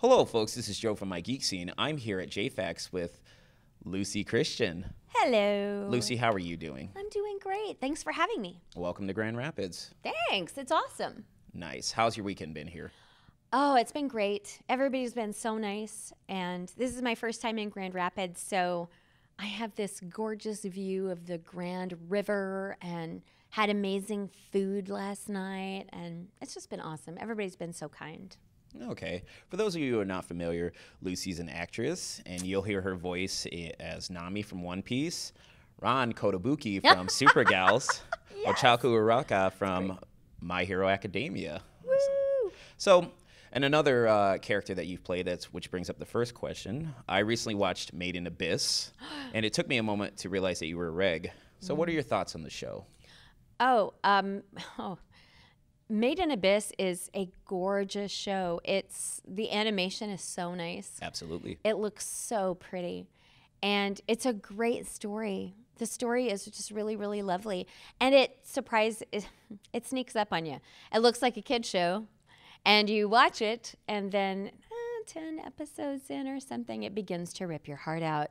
Hello, folks. This is Joe from My Geek Scene. I'm here at JAFAX with Luci Christian. Hello. Luci, how are you doing? I'm doing great. Thanks for having me. Welcome to Grand Rapids. Thanks. It's awesome. Nice. How's your weekend been here? Oh, it's been great. Everybody's been so nice. And this is my first time in Grand Rapids, so I have this gorgeous view of the Grand River and had amazing food last night. And it's just been awesome. Everybody's been so kind. Okay. For those of you who are not familiar, Luci's an actress, and you'll hear her voice as Nami from One Piece, Ron Kotobuki from Super Gals, Yes. Ochaco Uraka from My Hero Academia. Woo! So, and another character that you've played, which brings up the first question. I recently watched Made in Abyss, and it took me a moment to realize that you were a reg. So what are your thoughts on the show? Made in Abyss is a gorgeous show. The animation is so nice. Absolutely. It looks so pretty. And it's a great story. The story is just really, really lovely. And it sneaks up on you. It looks like a kid's show. And you watch it, and then 10 episodes in or something, it begins to rip your heart out.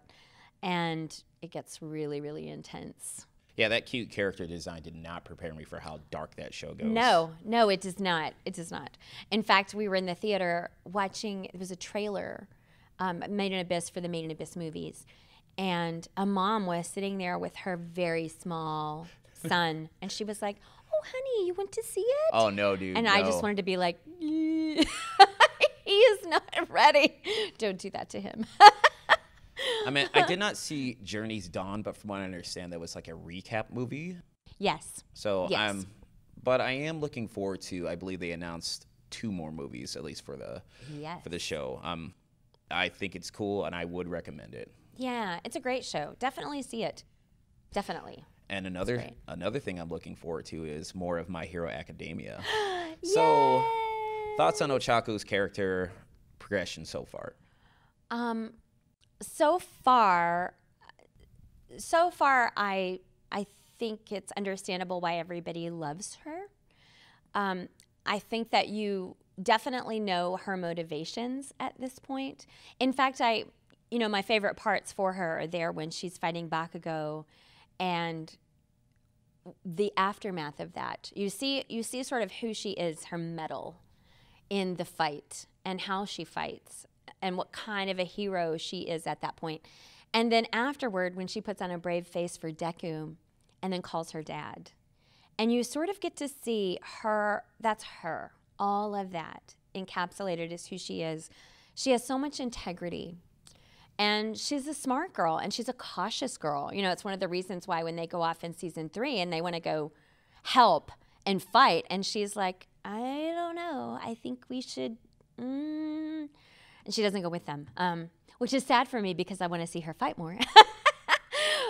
And it gets really, really intense. Yeah, that cute character design did not prepare me for how dark that show goes. No, it does not. It does not. In fact, we were in the theater watching, it was a trailer, Made in Abyss for the Made in Abyss movies. And a mom was sitting there with her very small son. And she was like, "Oh, honey, you went to see it?" Oh, no, dude. And no. I just wanted to be like, he is not ready. Don't do that to him. I mean, I did not see Journey's Dawn, but from what I understand, that was like a recap movie. Yes. So Yes. but I am looking forward to, I believe they announced 2 more movies, at least for the show. I think it's cool, and I would recommend it. Yeah, it's a great show. Definitely see it. Definitely. And another thing I'm looking forward to is more of My Hero Academia. So, thoughts on Ochaco's character progression so far? So far, I think it's understandable why everybody loves her. I think that you definitely know her motivations at this point. In fact, my favorite parts for her are there when she's fighting Bakugo, and the aftermath of that. You see sort of who she is, her mettle in the fight, and how she fights, and what kind of a hero she is at that point. And then afterward, when she puts on a brave face for Deku and then calls her dad. And you sort of get to see her, that's her, all of that encapsulated is who she is. She has so much integrity. And she's a smart girl, and she's a cautious girl. You know, it's one of the reasons why when they go off in season 3 and they want to go help and fight, and she's like, I don't know, I think we should, and she doesn't go with them, which is sad for me because I want to see her fight more.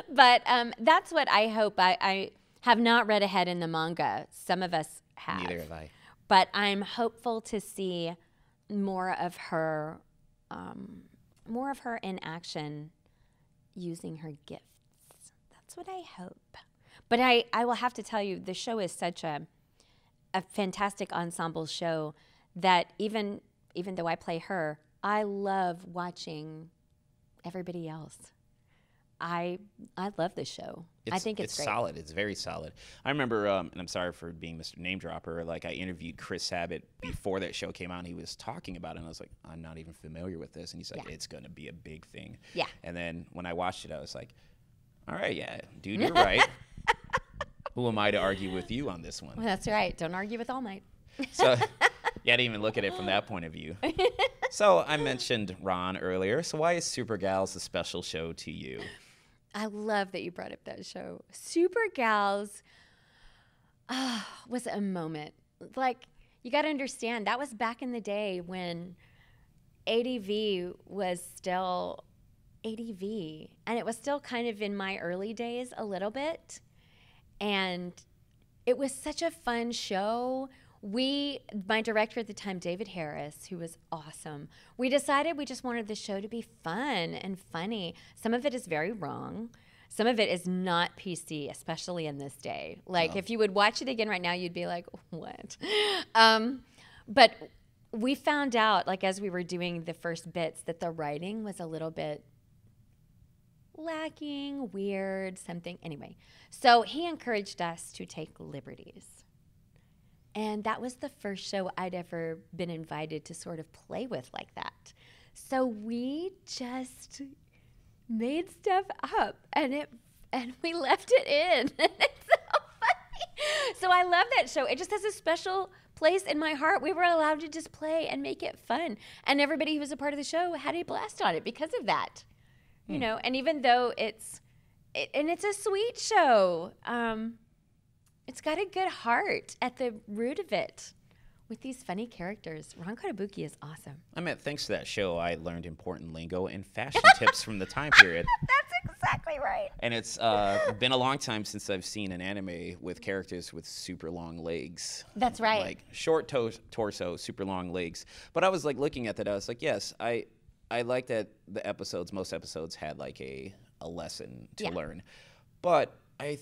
But that's what I hope. I have not read ahead in the manga. Some of us have. Neither have I. But I'm hopeful to see more of her in action using her gifts. That's what I hope. But I will have to tell you, the show is such a fantastic ensemble show that even though I play her, I love watching everybody else. I love this show. I think it's great. Solid. It's very solid. I remember, and I'm sorry for being Mr. Name Dropper, like I interviewed Chris Sabat before that show came out, and he was talking about it, and I was like, I'm not even familiar with this. And he's like, it's going to be a big thing. Yeah. And then when I watched it, I was like, all right, yeah, dude, you're right. Who am I to argue with you on this one? Well, that's right. Don't argue with All Might. So you had to even look at it from that point of view. So I mentioned Ron earlier. So why is Super Gals a special show to you? I love that you brought up that show. Super Gals was a moment. Like, you got to understand, that was back in the day when ADV was still ADV. And it was still kind of in my early days a little bit. And it was such a fun show. My director at the time, David Harris, who was awesome, we decided we just wanted the show to be fun and funny. Some of it is very wrong. Some of it is not PC, especially in this day. Like, if you would watch it again right now, you'd be like, what? But we found out, like, as we were doing the first bits, that the writing was a little bit lacking, weird, something. Anyway, so he encouraged us to take liberties. And that was the first show I'd ever been invited to sort of play with like that. So we just made stuff up, and we left it in. It's so funny. So I love that show. It just has a special place in my heart. We were allowed to just play and make it fun, and everybody who was a part of the show had a blast on it because of that. You know, and even though it's a sweet show, it's got a good heart at the root of it with these funny characters. Ron Kotobuki is awesome. I mean, thanks to that show, I learned important lingo and fashion tips from the time period. That's exactly right. And it's been a long time since I've seen an anime with characters with super long legs. That's right. Like short torso, super long legs. But I was like looking at that, I was like, yes, I like that most episodes had like a lesson to learn. But I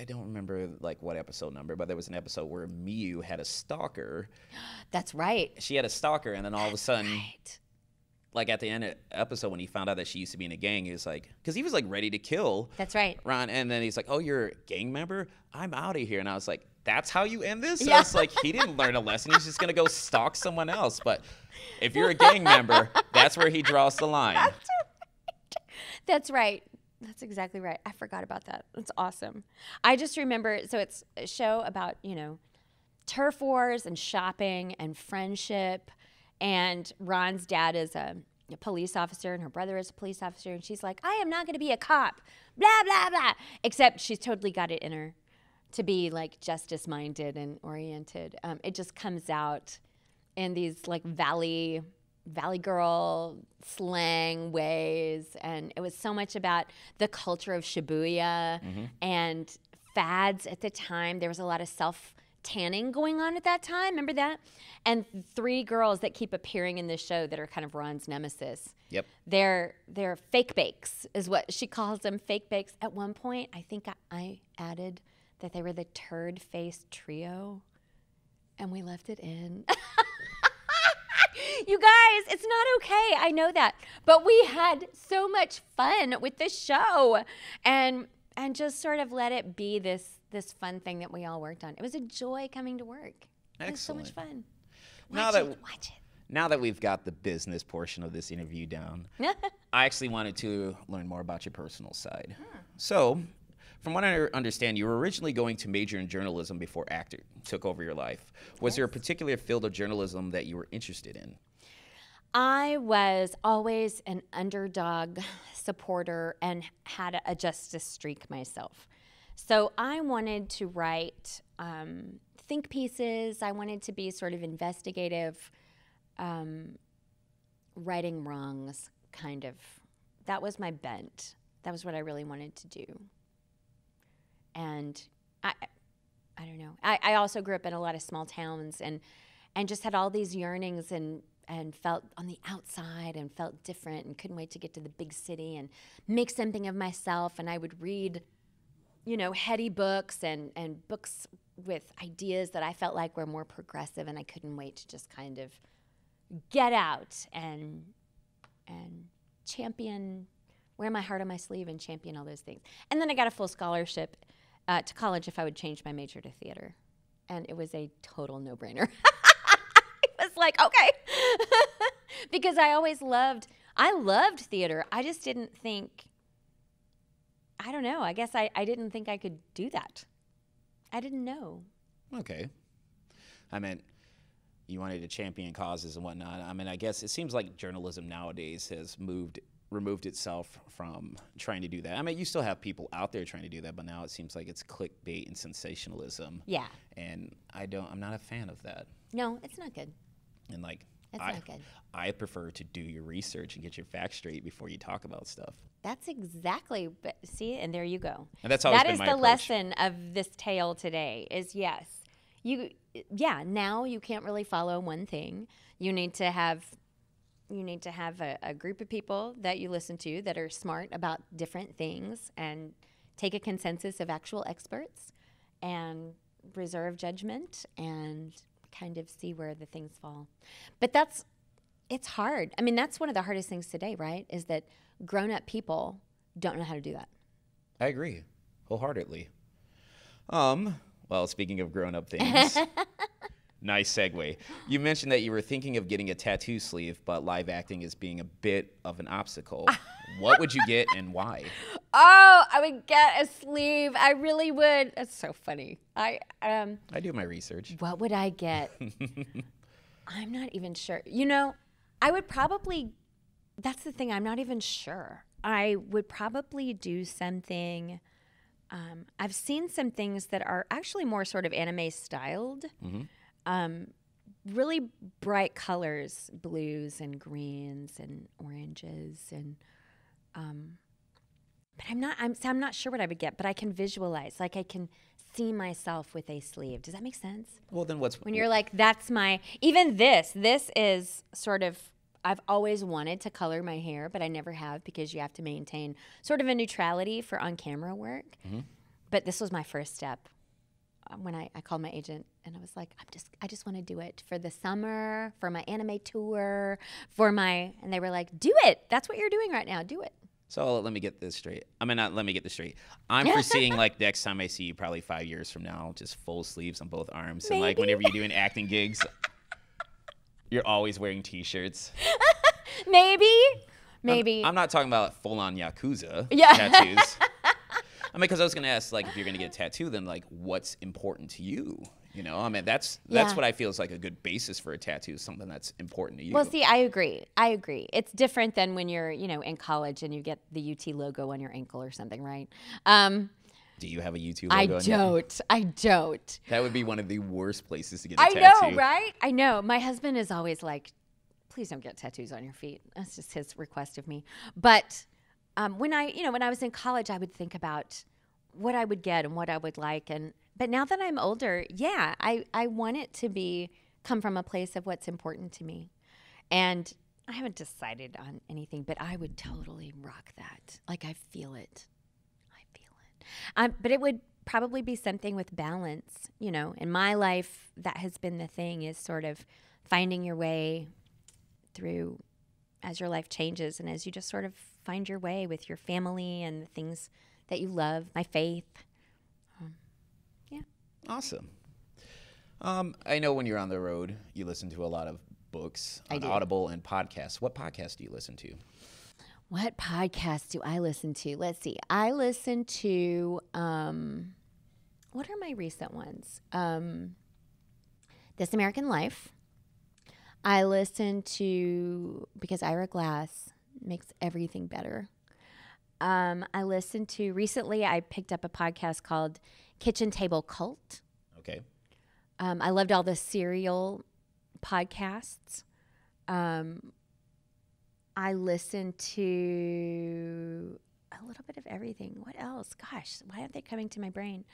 don't remember like what episode number, but there was an episode where Miyu had a stalker. That's right. She had a stalker, and then all of a sudden, like at the end of the episode when he found out that she used to be in a gang, he was like, because he was like ready to kill Ron, and then he's like, oh, you're a gang member? I'm out of here. And I was like, that's how you end this? So it's like he didn't learn a lesson. He's just going to go stalk someone else. But if you're a gang member, that's where he draws the line. That's right. That's exactly right. I forgot about that. That's awesome. I just remember, so it's a show about, you know, turf wars and shopping and friendship. And Ron's dad is a police officer and her brother is a police officer. And she's like, I am not going to be a cop, blah, blah, blah. Except she's totally got it in her to be like justice-minded and oriented. It just comes out in these like Valley Girl slang ways, and it was so much about the culture of Shibuya and fads at the time. There was a lot of self-tanning going on at that time. Remember that? And 3 girls that keep appearing in this show that are kind of Ron's nemesis. Yep. They're fake bakes, is what she calls them, fake bakes. At one point, I think I added that they were the turd-faced trio, and we left it in. You guys, it's not okay. I know that. But we had so much fun with this show and just sort of let it be this fun thing that we all worked on. It was a joy coming to work. Excellent. It was so much fun. Watch it. Now that we've got the business portion of this interview down, I actually wanted to learn more about your personal side. So, from what I understand, you were originally going to major in journalism before acting took over your life. Was there a particular field of journalism that you were interested in? I was always an underdog supporter and had a justice streak myself. So I wanted to write think pieces. I wanted to be sort of investigative, righting wrongs, kind of. That was my bent. That was what I really wanted to do. And I don't know. I also grew up in a lot of small towns and just had all these yearnings and felt on the outside and felt different and couldn't wait to get to the big city and make something of myself. And I would read, you know, heady books and books with ideas that I felt like were more progressive, and I couldn't wait to just kind of get out and champion, wear my heart on my sleeve and champion all those things. And then I got a full scholarship to college if I would change my major to theater. And it was a total no-brainer. It was like, okay. Because I loved theater. I just didn't think, I don't know, I guess I didn't think I could do that. I didn't know. Okay. I mean, you wanted to champion causes and whatnot. I mean, I guess it seems like journalism nowadays has removed itself from trying to do that. I mean, you still have people out there trying to do that, but now it seems like it's clickbait and sensationalism. Yeah. And I'm not a fan of that. No, it's not good. And like, it's not good. I prefer to do your research and get your facts straight before you talk about stuff. That's exactly, but see, and there you go. And that's always been my approach. That is the lesson of this tale today is yes, now you can't really follow one thing. You need to have a group of people that you listen to that are smart about different things and take a consensus of actual experts and reserve judgment and kind of see where the things fall. But it's hard. I mean, that's one of the hardest things today, right? Is that grown-up people don't know how to do that. I agree wholeheartedly. Well, speaking of grown-up things, nice segue. You mentioned that you were thinking of getting a tattoo sleeve, but live acting is being a bit of an obstacle. What would you get and why? Oh, I would get a sleeve. I really would. That's so funny. I do my research. What would I get? I'm not even sure. You know, I would probably, that's the thing, I'm not even sure. I would probably do something, I've seen some things that are actually more sort of anime styled. Really bright colors, blues and greens and oranges and but I'm not sure what I would get, but I can visualize, like I can see myself with a sleeve. Does that make sense? Well, then when you're like, that's my, even this is sort of, I've always wanted to color my hair, but I never have because you have to maintain sort of a neutrality for on-camera work. But this was my first step. When I called my agent and I was like, I just want to do it for the summer, for my anime tour, and they were like, do it. That's what you're doing right now. Do it. So let me get this straight. I mean, not let me get this straight. I'm foreseeing like next time I see you, probably 5 years from now, just full sleeves on both arms. Maybe. And like whenever you're doing acting gigs, you're always wearing T-shirts. Maybe. I'm not talking about full-on Yakuza Yeah. tattoos. I mean, because I was going to ask, like, if you're going to get a tattoo, then, like, what's important to you? You know, I mean, that's what I feel is, like, a good basis for a tattoo, something that's important to you. Well, see, I agree. It's different than when you're, you know, in college and you get the UT logo on your ankle or something, right? Do you have a UT logo on your I don't. That would be one of the worst places to get a tattoo. I know, right? I know. My husband is always like, please don't get tattoos on your feet. That's just his request of me. But when I was in college, I would think about what I would get and what I would like. But now that I'm older, yeah, I want it to come from a place of what's important to me. And I haven't decided on anything, but I would totally rock that. Like, I feel it. But it would probably be something with balance. You know, in my life, that has been the thing, is sort of finding your way through as your life changes and as you just sort of find your way with your family and the things that you love, my faith. Yeah. Awesome. I know when you're on the road, you listen to a lot of books on Audible and podcasts. What podcasts do you listen to? What podcasts do I listen to? Let's see. I listen to, what are my recent ones? This American Life. I listen to, because Ira Glass makes everything better. Recently I picked up a podcast called Kitchen Table Cult. Okay. I loved all the cereal podcasts. I listened to a little bit of everything. What else? Gosh, why aren't they coming to my brain?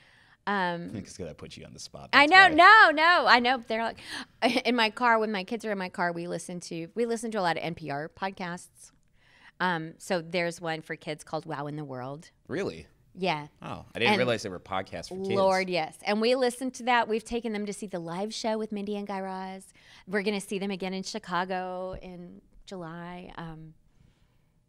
Because I put you on the spot. I know. No. I know. They're like, in my car, when my kids are in my car, we listen to a lot of NPR podcasts. So there's one for kids called Wow in the World. Really? Yeah. Oh, I didn't realize there were podcasts for kids. Lord, yes. And we listened to that. We've taken them to see the live show with Mindy and Guy Raz. We're going to see them again in Chicago in July.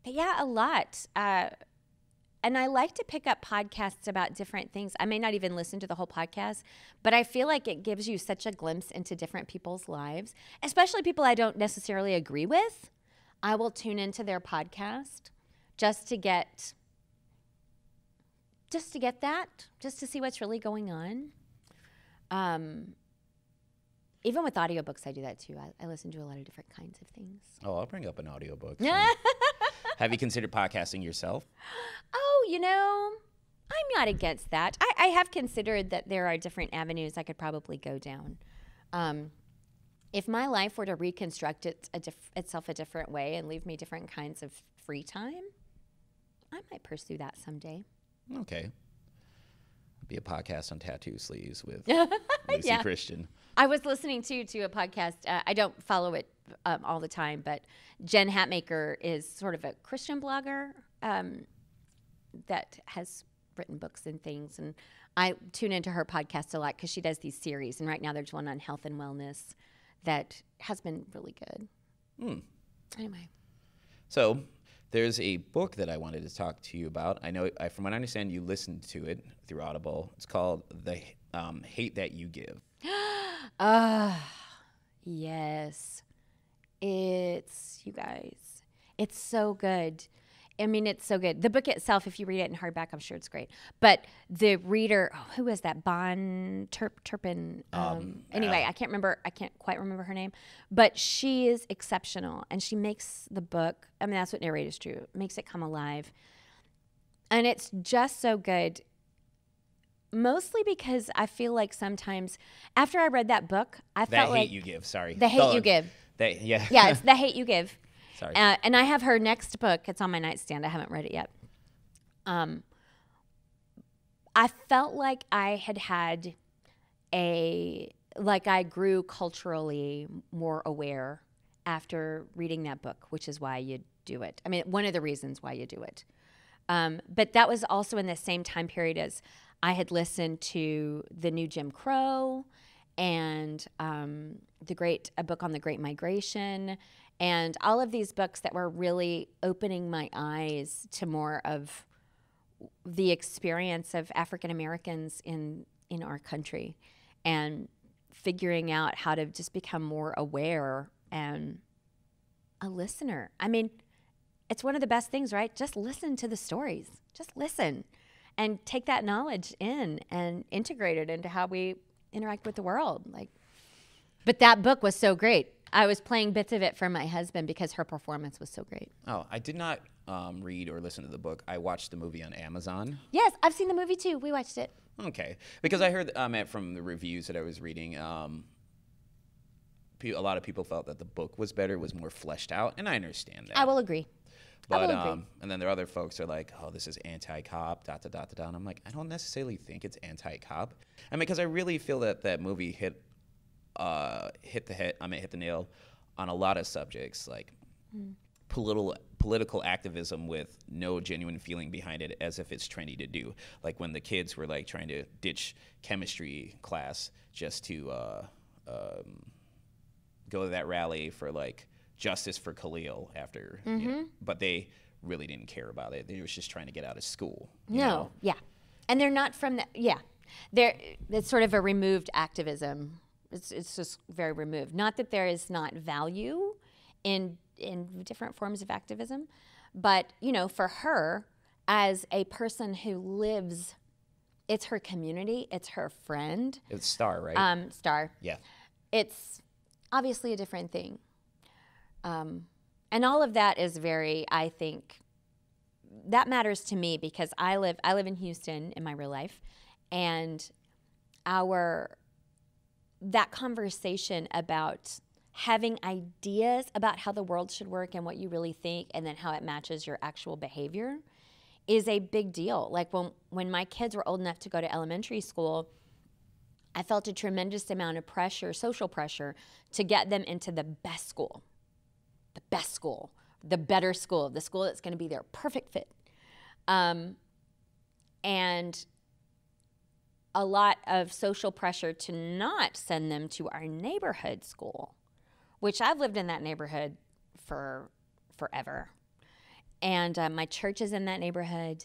But yeah, a lot. And I like to pick up podcasts about different things. I may not even listen to the whole podcast, but I feel like it gives you such a glimpse into different people's lives, especially people I don't necessarily agree with. I will tune into their podcast just to see what's really going on. Even with audiobooks, I do that too. I listen to a lot of different kinds of things. Oh, I'll bring up an audiobook. Have you considered podcasting yourself? Oh, I'm not against that. I have considered that there are different avenues I could probably go down. If my life were to reconstruct itself a different way and leave me different kinds of free time, I might pursue that someday. Okay. Be a podcast on tattoo sleeves with Luci Christian. I was listening to a podcast. I don't follow it all the time, but Jen Hatmaker is sort of a Christian blogger that has written books and things. And I tune into her podcast a lot because she does these series, and right now there's one on health and wellness that has been really good. Anyway. So there's a book that I wanted to talk to you about. I know, from what I understand, you listened to it through Audible. It's called The Hate That You Give. Yes. You guys, it's so good. I mean, it's so good. The book itself, if you read it in hardback, I'm sure it's great. But the reader, who is that? Turpin. Anyway, I can't quite remember her name. But she is exceptional. And she makes the book, I mean, that's what narrators do, makes it come alive. And it's just so good. Mostly because I feel like sometimes, after I read that book, I felt like... The Hate You Give, sorry. The Hate You Give. Yeah. Yeah, it's The Hate You Give. Sorry. And I have her next book. It's on my nightstand. I haven't read it yet. I felt like I had I grew culturally more aware after reading that book, which is why you do it. I mean, one of the reasons why you do it. But that was also in the same time period as I had listened to The New Jim Crow and a book on the Great Migration, and all of these books that were really opening my eyes to more of the experience of African Americans in our country, and figuring out how to just become more aware and a listener. I mean, it's one of the best things, right? Just listen to the stories. Just listen and take that knowledge in and integrate it into how we interact with the world. But that book was so great. I was playing bits of it for my husband because her performance was so great. Oh, I did not read or listen to the book. I watched the movie on Amazon. Yes, I've seen the movie too. We watched it. Okay. Because I heard from the reviews that I was reading, a lot of people felt that the book was better, was more fleshed out, and I understand that. I will agree. But and then there are other folks who are like, oh, this is anti-cop, ... And I'm like, I don't necessarily think it's anti-cop. I mean, because I really feel that that movie hit the nail on a lot of subjects, like political activism with no genuine feeling behind it, as if it's trendy to do. Like when the kids were like trying to ditch chemistry class just to go to that rally for like justice for Khalil after, but they really didn't care about it. They were just trying to get out of school. You know? Yeah. And they're not from that, it's sort of a removed activism. It's just very removed. Not that there is not value in different forms of activism, but, for her, as a person who lives, it's her community, it's her friend. It's Star, right? Star. Yeah. It's obviously a different thing. And all of that is very, I think, that matters to me because I live in Houston in my real life, and that conversation about having ideas about how the world should work and what you really think, and then how it matches your actual behavior, is a big deal. Like when my kids were old enough to go to elementary school, I felt a tremendous amount of pressure, social pressure, to get them into the best school, the better school, the school that's going to be their perfect fit. And a lot of social pressure to not send them to our neighborhood school, which I've lived in that neighborhood for forever. And my church is in that neighborhood.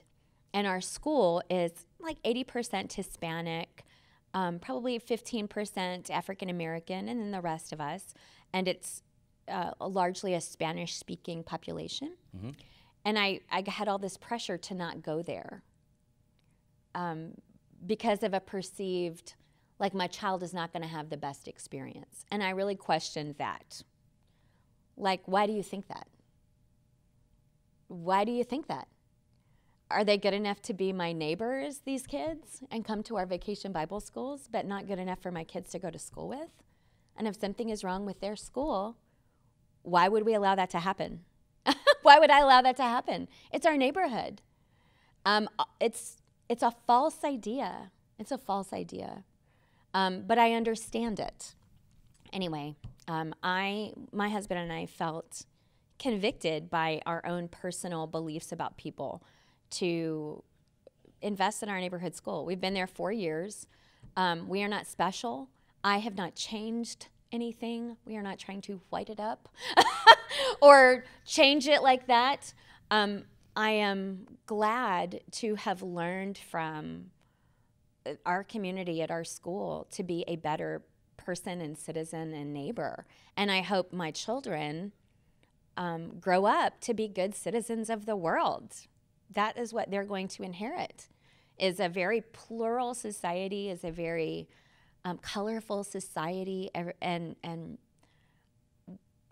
And our school is like 80% Hispanic, probably 15% African American, and then the rest of us. And it's largely a Spanish-speaking population. Mm-hmm. And I had all this pressure to not go there because of a perceived, like my child is not going to have the best experience. And I really questioned that. Like, why do you think that? Why do you think that? Are they good enough to be my neighbors, these kids, and come to our vacation Bible schools, but not good enough for my kids to go to school with? And if something is wrong with their school, why would we allow that to happen? Why would I allow that to happen? It's our neighborhood. It's a false idea. It's a false idea. But I understand it. Anyway, my husband and I felt convicted by our own personal beliefs about people to invest in our neighborhood school. We've been there 4 years. We are not special. I have not changed anything. We are not trying to white it up or change it like that. I am glad to have learned from our community at our school to be a better person and citizen and neighbor. And I hope my children grow up to be good citizens of the world. That is what they're going to inherit, is a very plural society, is a very colorful society. And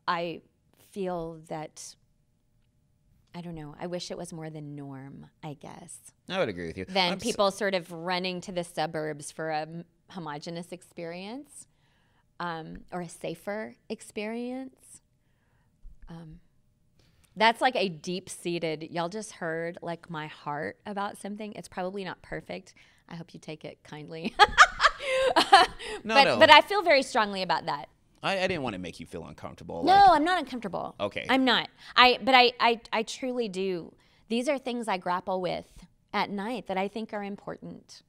I feel that, I don't know, I wish it was more the norm, I guess. I would agree with you. Than people sort of running to the suburbs for a homogenous experience or a safer experience. That's like a deep-seated, y'all just heard like my heart about something. It's probably not perfect. I hope you take it kindly. But I feel very strongly about that. I didn't want to make you feel uncomfortable. No, I'm not uncomfortable. Okay. I'm not. I truly do. These are things I grapple with at night that I think are important,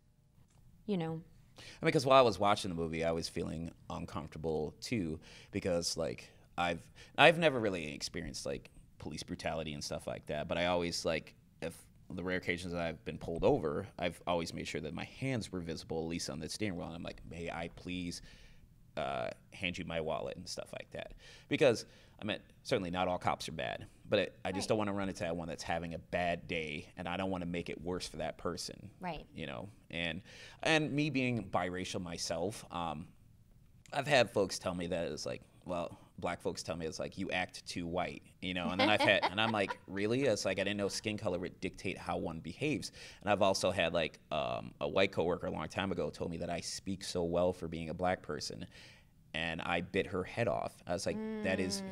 you know. I mean, because while I was watching the movie, I was feeling uncomfortable too, because like I've never really experienced like police brutality and stuff like that, but I always like, if the rare occasions that I've been pulled over, I've always made sure that my hands were visible, at least on the steering wheel. And I'm like, may I please hand you my wallet and stuff like that? Because I mean, certainly not all cops are bad, but I just don't want to run into that one that's having a bad day, and I don't want to make it worse for that person. Right. You know, and me being biracial myself, I've had folks tell me that it's like, well, black folks tell me it's like, you act too white, you know, and then and I'm like, really? It's like, I didn't know skin color would dictate how one behaves. And I've also had like a white coworker a long time ago told me that I speak so well for being a black person, and I bit her head off. I was like, that is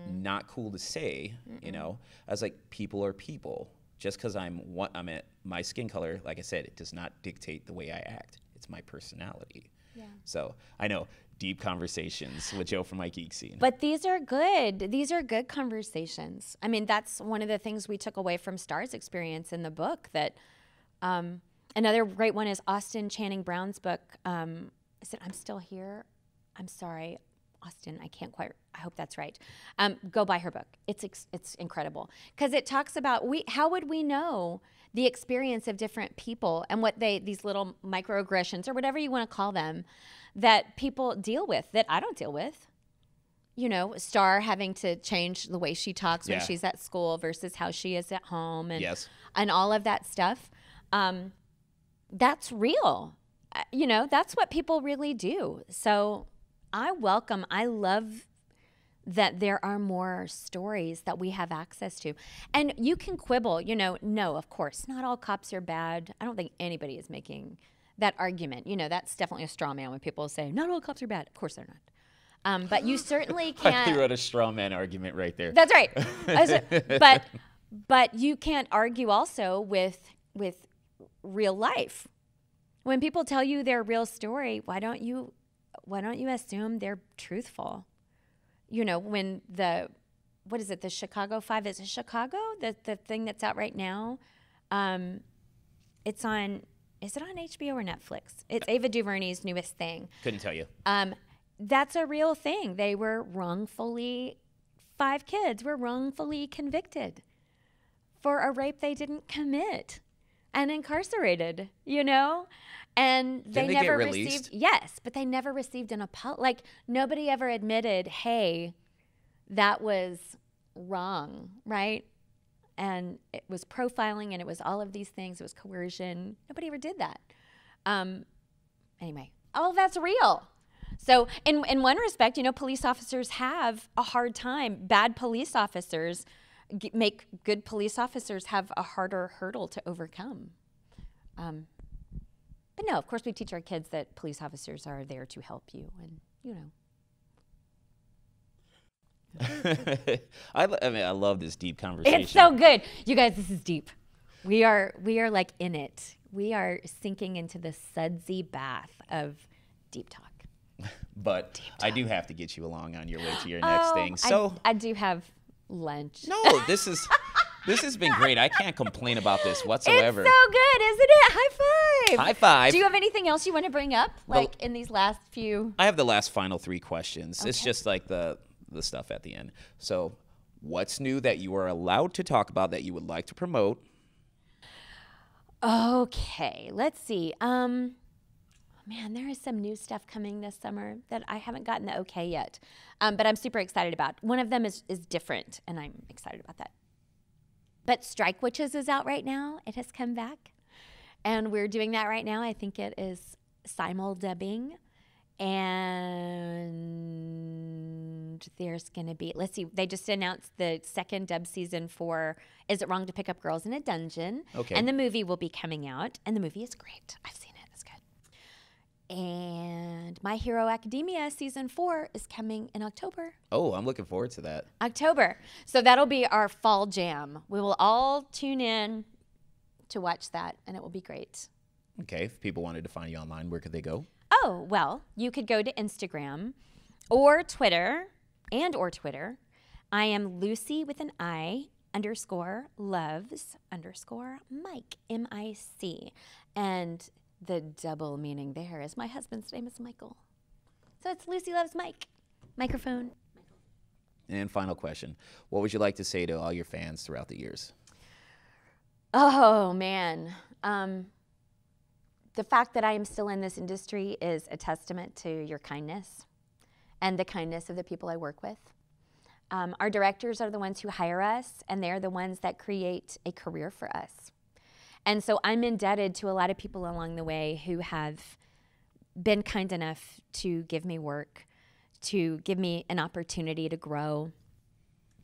not cool to say, you know. I was like, people are people. Just because I'm at my skin color, like I said, it does not dictate the way I act. It's my personality. Yeah. So I know, deep conversations with Joe from my geek scene. But these are good. These are good conversations. I mean, that's one of the things we took away from Star's experience in the book. That another great one is Austin Channing Brown's book. Is it I'm Still Here? I'm sorry, Austin. I hope that's right. Go buy her book. It's incredible because it talks about how would we know the experience of different people and what these little microaggressions or whatever you want to call them that people deal with that I don't deal with. You know, Star having to change the way she talks when she's at school versus how she is at home, and all of that stuff. That's real. You know, that's what people really do. So I love that there are more stories that we have access to. And you can quibble, you know, no, of course, not all cops are bad. I don't think anybody is making that argument. You know, that's definitely a straw man when people say, not all cops are bad. Of course they're not. But you certainly can't. I threw out a straw man argument right there. That's right. But you can't argue also with real life. When people tell you their real story, why don't you assume they're truthful? You know, when the Chicago 5, is it Chicago? The thing that's out right now? It's on, is it on HBO or Netflix? It's Ava DuVernay's newest thing. Couldn't tell you. That's a real thing. 5 kids were wrongfully convicted for a rape they didn't commit and incarcerated, you know? And they never received, yes, but they never received an apology. Like, nobody ever admitted, hey, that was wrong, right? And it was profiling, and it was all of these things. It was coercion. Nobody ever did that. Anyway, all of that's real. So in one respect, you know, police officers have a hard time. Bad police officers make good police officers have a harder hurdle to overcome. But no, of course we teach our kids that police officers are there to help you, and you know. I mean, I love this deep conversation. It's so good, you guys. This is deep. We are like in it. We are sinking into the sudsy bath of deep talk. But deep talk. I do have to get you along on your way to your next thing. So I do have lunch. No, this is This has been great. I can't complain about this whatsoever. It's so good, isn't it? High five. High five. Do you have anything else you want to bring up, like in these last few? I have the last final 3 questions. Okay. It's just like the stuff at the end. So, what's new that you are allowed to talk about that you would like to promote? Okay, let's see. Man, there is some new stuff coming this summer that I haven't gotten the okay yet, but I'm super excited about. One of them is different, and I'm excited about that. But Strike Witches is out right now. It has come back, and we're doing that right now. I think it is simul-dubbing, and there's going to be, let's see, they just announced the 2nd dub season for Is It Wrong to Pick Up Girls in a Dungeon? Okay. And the movie will be coming out, and the movie is great. I've seen it. It's good. And My Hero Academia season 4 is coming in October. Oh, I'm looking forward to that. October. So that'll be our fall jam. We will all tune in to watch that, and it will be great. Okay. If people wanted to find you online, where could they go? Oh, well, you could go to Instagram or Twitter or Twitter. I am Lucy with an I _loves_ Mike, M-I-C. And the double meaning there is my husband's name is Michael. So it's Lucy Loves Mike. Microphone. And final question. What would you like to say to all your fans throughout the years? Oh, man. The fact that I am still in this industry is a testament to your kindness and the kindness of the people I work with. Our directors are the ones who hire us, and they're the ones that create a career for us. And so I'm indebted to a lot of people along the way who have been kind enough to give me work, to give me an opportunity to grow.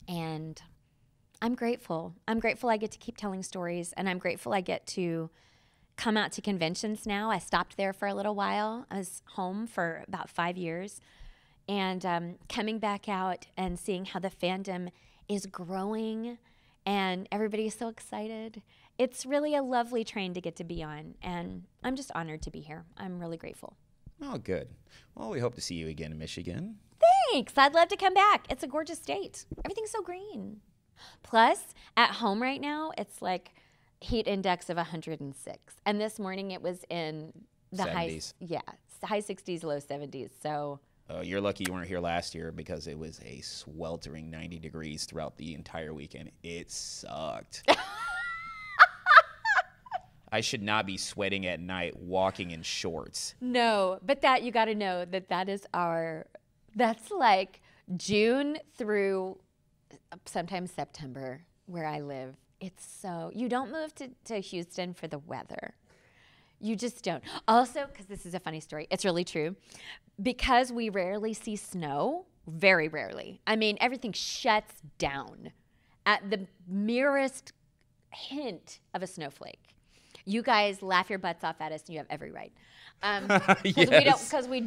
And I'm grateful. I'm grateful I get to keep telling stories, and I'm grateful I get to come out to conventions now. I stopped there for a little while. I was home for about 5 years. And coming back out and seeing how the fandom is growing and everybody is so excited. It's really a lovely train to get to be on, and I'm just honored to be here. I'm really grateful. Oh, good. Well, we hope to see you again in Michigan. Thanks. I'd love to come back. It's a gorgeous state. Everything's so green. Plus, at home right now, it's like heat index of 106. And this morning it was in the 70s. high 60s, low 70s. So you're lucky you weren't here last year because it was a sweltering 90 degrees throughout the entire weekend. It sucked. I should not be sweating at night walking in shorts. No, but that you got to know that is that's like June through sometimes September where I live. It's so, you don't move to Houston for the weather. You just don't. Also, because this is a funny story, it's really true. Because we rarely see snow, very rarely. I mean, everything shuts down at the merest hint of a snowflake. You guys laugh your butts off at us, and you have every right. Because we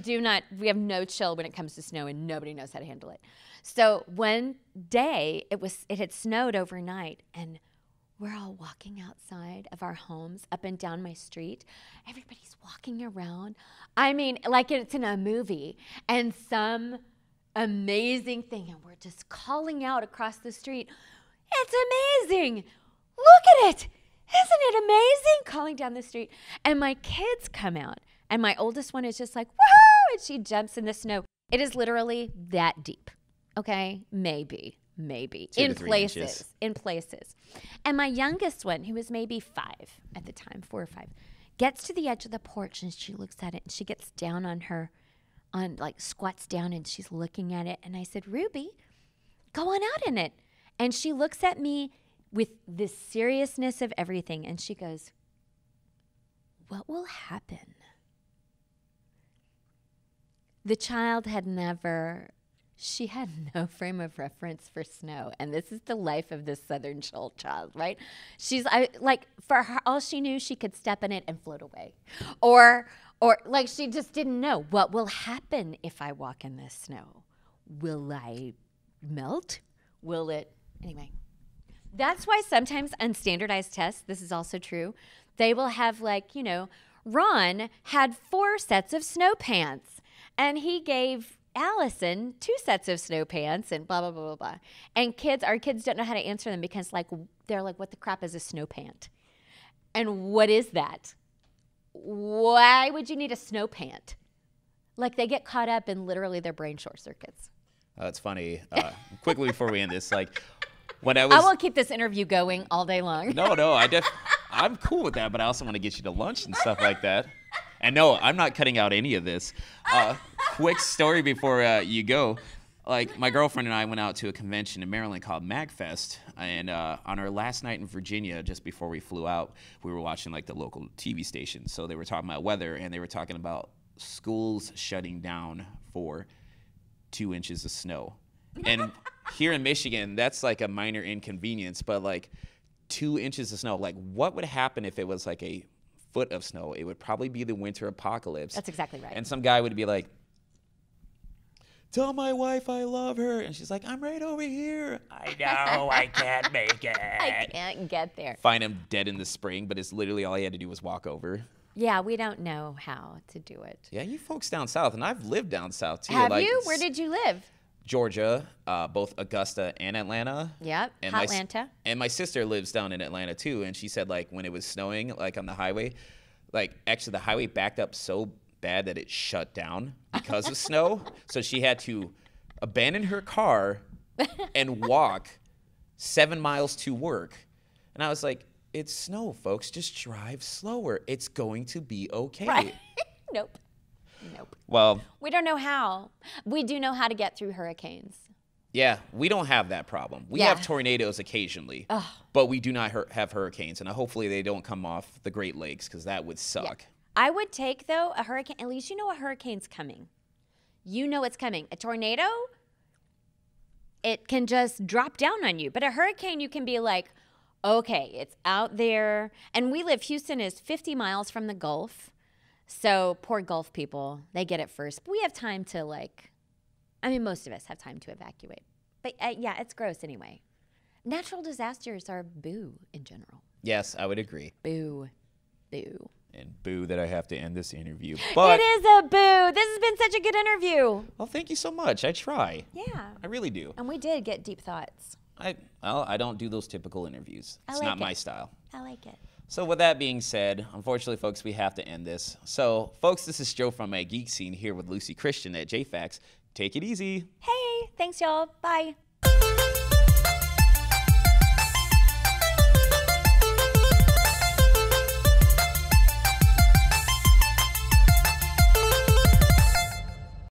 have no chill when it comes to snow, and nobody knows how to handle it. So one day, it had snowed overnight, and we're all walking outside of our homes up and down my street. Everybody's walking around. I mean, like it's in a movie, and some amazing thing, and we're just calling out across the street, "It's amazing! Look at it! Isn't it amazing?" Calling down the street. And my kids come out, and my oldest one is just like, "Woohoo!" And she jumps in the snow. It is literally that deep, okay? Maybe. In places. And my youngest one, who was maybe 5 at the time, 4 or 5, gets to the edge of the porch, and she looks at it, and she gets down squats down, and she's looking at it. And I said, "Ruby, go on out in it." And she looks at me with the seriousness of everything, and she goes, "What will happen?" The child had she had no frame of reference for snow, and this is the life of this Southern child, right? For her, all she knew, she could step in it and float away, or like she just didn't know what will happen if I walk in this snow. Will I melt? Will it? Anyway, that's why sometimes on standardized tests, this is also true, they will have Ron had 4 sets of snow pants, and he gave Allison 2 sets of snow pants and blah, blah, blah, blah, blah. And our kids don't know how to answer them because they're like, what the crap is a snow pant? And what is that? Why would you need a snow pant? Like they get caught up in literally their brain short circuits. It's funny. Quickly before we end this, like when I will keep this interview going all day long. No, I'm cool with that, but I also want to get you to lunch and stuff like that. And no, I'm not cutting out any of this. Quick story before you go. Like my girlfriend and I went out to a convention in Maryland called MagFest, and on our last night in Virginia, just before we flew out, we were watching like the local TV station. So they were talking about weather, and they were talking about schools shutting down for 2 inches of snow. And here in Michigan, that's like a minor inconvenience, but like 2 inches of snow, like what would happen if it was like a foot of snow? It would probably be the winter apocalypse. That's exactly right. And some guy would be like, tell my wife I love her. And she's like, I'm right over here. I know, I can't make it. I can't get there. Find him dead in the spring, but it's literally all he had to do was walk over. Yeah, we don't know how to do it. Yeah, you folks down south, and I've lived down south too. Have you? Where did you live? Georgia, both Augusta and Atlanta. Yep, Atlanta. And my sister lives down in Atlanta too, and she said like when it was snowing, like on the highway, like actually the highway backed up so bad that it shut down because of snow. So she had to abandon her car and walk 7 miles to work. And I was like, it's snow, folks. Just drive slower. It's going to be okay. Right. Nope. Well, we don't know how. We do know how to get through hurricanes. Yeah, we don't have that problem. We have tornadoes occasionally, but we do not have hurricanes. And hopefully they don't come off the Great Lakes because that would suck. Yeah. I would take, though, a hurricane. At least you know a hurricane's coming. You know it's coming. A tornado, it can just drop down on you. But a hurricane, you can be like, okay, it's out there. And Houston is 50 miles from the Gulf. So poor Gulf people, they get it first. But we have time to most of us have time to evacuate. But yeah, it's gross anyway. Natural disasters are boo in general. Yes, I would agree. Boo. Boo. And boo that I have to end this interview. But it is a boo. This has been such a good interview. Well, thank you so much. I try. Yeah. I really do. And we did get deep thoughts. I don't do those typical interviews. It's not my style. I like it. So with that being said, unfortunately, folks, we have to end this. So, folks, this is Joe from my Geek Scene here with Luci Christian at JAFAX. Take it easy. Hey, thanks, y'all. Bye.